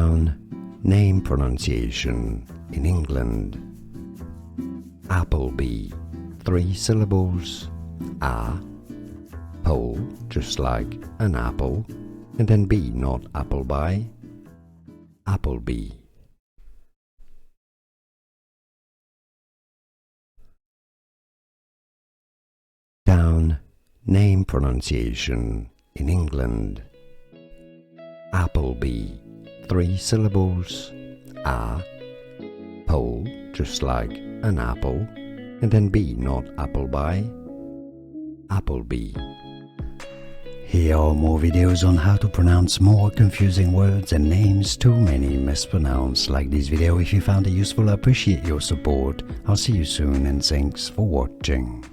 Down, name pronunciation in England. Appleby, 3 syllables. Apple, just like an apple, and then B, not Appleby. Appleby. Down, name pronunciation in England. Appleby, 3 syllables. Apple, just like an apple, and then B, not Appleby. Appleby. Here are more videos on how to pronounce more confusing words and names too many mispronounced. Like this video if you found it useful. I appreciate your support. I'll see you soon and thanks for watching.